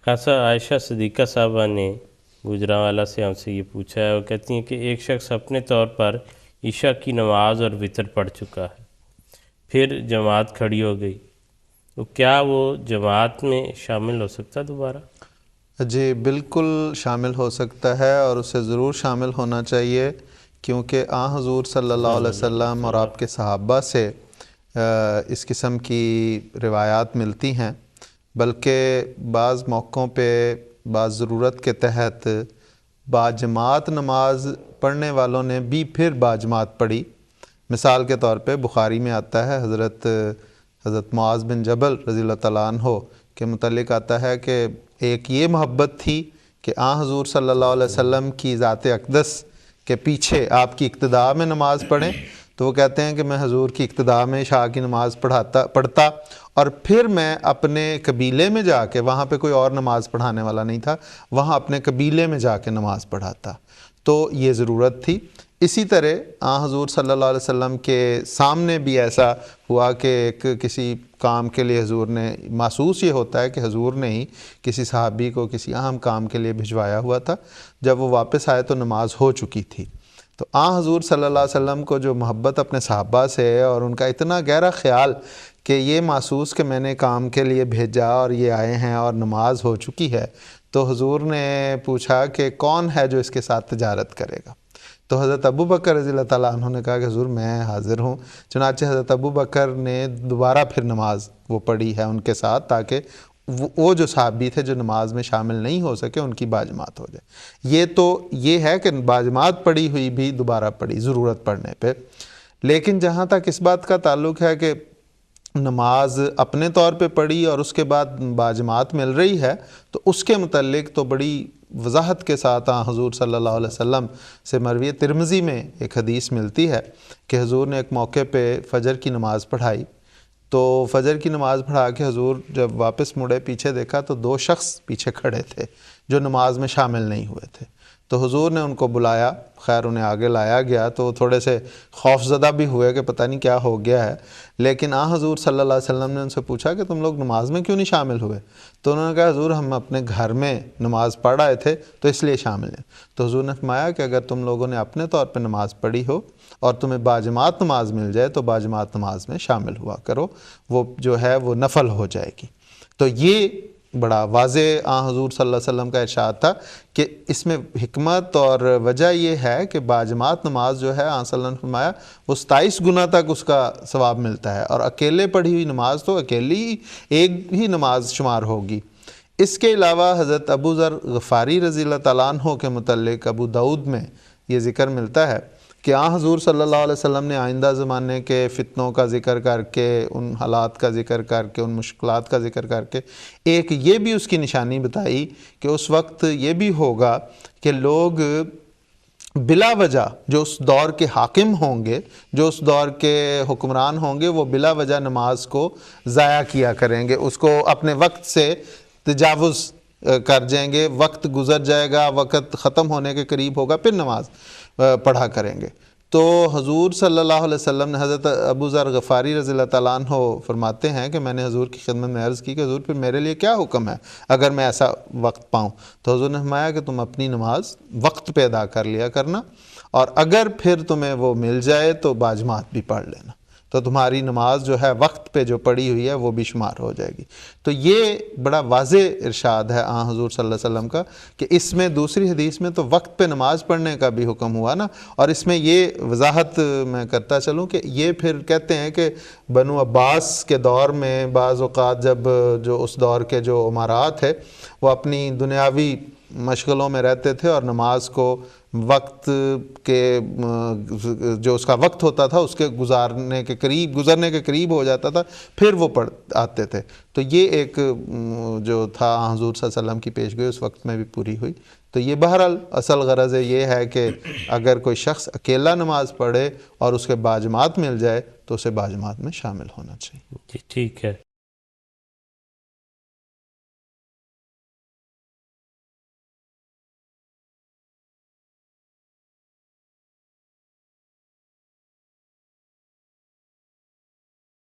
خاصا عائشہ صدیقہ صاحبہ نے گجرانوالہ سے ہم سے یہ پوچھا ہے، وہ کہتی ہیں کہ ایک شخص اپنے طور پر عشاء کی نماز اور وتر پڑھ چکا ہے، پھر جماعت کھڑی ہو گئی، تو کیا وہ جماعت میں شامل ہو سکتا دوبارہ؟ جی بالکل شامل ہو سکتا ہے، اور اسے ضرور شامل ہونا چاہیے، کیونکہ حضور صلی اللہ علیہ وسلم اور آپ کے صحابہ سے اس قسم کی روایات ملتی ہیں، بلکہ بعض موقعوں پہ بعض ضرورت کے تحت باجماعت نماز پڑھنے والوں نے بھی پھر باجماعت پڑھی۔ مثال کے طور پہ بخاری میں آتا ہے، حضرت معاذ بن جبل رضی اللہ تعالیٰ عنہ کے متعلق آتا ہے کہ ایک یہ محبت تھی کہ حضور صلی اللہ علیہ وسلم کی ذات اقدس کے پیچھے آپ کی اقتداء میں نماز پڑھیں، تو وہ کہتے ہیں کہ میں حضور کی اقتداء میں عشاء کی نماز پڑھتا اور پھر میں اپنے قبیلے میں جا کے، وہاں پہ کوئی اور نماز پڑھانے والا نہیں تھا، وہاں اپنے قبیلے میں جا کے نماز پڑھاتا۔ تو یہ ضرورت تھی۔ اسی طرح حضور صلی اللہ علیہ وسلم کے سامنے بھی ایسا ہوا کہ ایک کسی کام کے لیے حضور نے، محسوس یہ ہوتا ہے کہ حضور نے ہی کسی صحابی کو کسی اہم کام کے لیے بھجوایا ہوا تھا، جب وہ واپس آئے تو نماز ہو چکی تھی۔ تو حضور صلی اللہ علیہ وسلم کو جو محبت اپنے صحابہ سے اور ان کا اتنا گہرا خیال کہ یہ محسوس کہ میں نے کام کے لیے بھیجا اور یہ آئے ہیں اور نماز ہو چکی ہے، تو حضور نے پوچھا کہ کون ہے جو اس کے ساتھ تجارت کرے گا؟ تو حضرت ابو بکر رضی اللہ تعالیٰ عنہ نے کہا کہ حضور میں حاضر ہوں۔ چنانچہ حضرت ابو بکر نے دوبارہ پھر نماز وہ پڑھی ہے ان کے ساتھ، تاکہ وہ جو صحابی تھے جو نماز میں شامل نہیں ہو سکے ان کی باجماعت ہو جائے۔ یہ ہے کہ باجماعت پڑھی ہوئی بھی دوبارہ پڑھی ضرورت پڑنے پہ۔ لیکن جہاں تک اس بات کا تعلق ہے کہ نماز اپنے طور پہ پڑھی اور اس کے بعد باجماعت مل رہی ہے، تو اس کے متعلق تو بڑی وضاحت کے ساتھ حضور صلی اللہ علیہ وسلم سے مروی ترمذی میں ایک حدیث ملتی ہے کہ حضور نے ایک موقع پہ فجر کی نماز پڑھائی، تو فجر کی نماز پڑھا کے حضور جب واپس مڑے پیچھے دیکھا تو 2 شخص پیچھے کھڑے تھے جو نماز میں شامل نہیں ہوئے تھے۔ تو حضور نے ان کو بلایا، خیر انہیں آگے لایا گیا، تو تھوڑے سے خوف زدہ بھی ہوئے کہ پتہ نہیں کیا ہو گیا ہے، لیکن حضور صلی اللہ علیہ وسلم نے ان سے پوچھا کہ تم لوگ نماز میں کیوں نہیں شامل ہوئے؟ تو انہوں نے کہا حضور ہم اپنے گھر میں نماز پڑھ رہے تھے تو اس لیے شامل ہیں۔ تو حضور نے فرمایا کہ اگر تم لوگوں نے اپنے طور پہ نماز پڑھی ہو اور تمہیں باجماعت نماز مل جائے تو باجماعت نماز میں شامل ہوا کرو، وہ جو ہے وہ نفل ہو جائے گی۔ تو یہ بڑا واضح حضور صلی اللہ علیہ وسلم کا ارشاد تھا کہ اس میں حکمت اور وجہ یہ ہے کہ باجماعت نماز جو ہے صلی اللہ علیہ وسلم نے فرمایا وہ 27 گنا تک اس کا ثواب ملتا ہے، اور اکیلے پڑھی ہوئی نماز تو اکیلی ایک ہی نماز شمار ہوگی۔ اس کے علاوہ حضرت ابو ذر غفاری رضی اللہ تعالیٰ عنہ کے متعلق ابو داؤد میں یہ ذکر ملتا ہے کہ حضور صلی اللہ علیہ وسلم نے آئندہ زمانے کے فتنوں کا ذکر کر کے، ان حالات کا ذکر کر کے، ان مشکلات کا ذکر کر کے ایک یہ بھی اس کی نشانی بتائی کہ اس وقت یہ بھی ہوگا کہ لوگ بلا وجہ، جو اس دور کے حاکم ہوں گے، جو اس دور کے حکمران ہوں گے، وہ بلا وجہ نماز کو ضائع کیا کریں گے، اس کو اپنے وقت سے تجاوز کر جائیں گے، وقت گزر جائے گا، وقت ختم ہونے کے قریب ہوگا، پھر نماز پڑھا کریں گے۔ تو حضور صلی اللہ علیہ وسلم نے، حضرت ابو ذر غفاری رضی اللہ تعالیٰ عنہ فرماتے ہیں کہ میں نے حضور کی خدمت میں عرض کی کہ حضور پھر میرے لیے کیا حکم ہے اگر میں ایسا وقت پاؤں؟ تو حضور نے فرمایا کہ تم اپنی نماز وقت پہ ادا کر لیا کرنا، اور اگر پھر تمہیں وہ مل جائے تو باجماعت بھی پڑھ لینا، تو تمہاری نماز جو ہے وقت پہ جو پڑھی ہوئی ہے وہ بھی شمار ہو جائے گی۔ تو یہ بڑا واضح ارشاد ہے حضور صلی اللہ علیہ وسلم کا کہ اس میں دوسری حدیث میں تو وقت پہ نماز پڑھنے کا بھی حکم ہوا نا، اور اس میں یہ وضاحت میں کرتا چلوں کہ یہ پھر کہتے ہیں کہ بنو عباس کے دور میں بعض اوقات جب جو اس دور کے جو امارات ہے وہ اپنی دنیاوی مشغلوں میں رہتے تھے اور نماز کو وقت کے جو اس کا وقت ہوتا تھا اس کے گزرنے کے قریب ہو جاتا تھا، پھر وہ پڑھ آتے تھے۔ تو یہ ایک جو تھا حضور صلی اللہ علیہ وسلم کی پیشگوئی اس وقت میں بھی پوری ہوئی۔ تو یہ بہرحال اصل غرض یہ ہے کہ اگر کوئی شخص اکیلا نماز پڑھے اور اس کے باجماعت مل جائے تو اسے باجماعت میں شامل ہونا چاہیے۔ جی ٹھیک ہے۔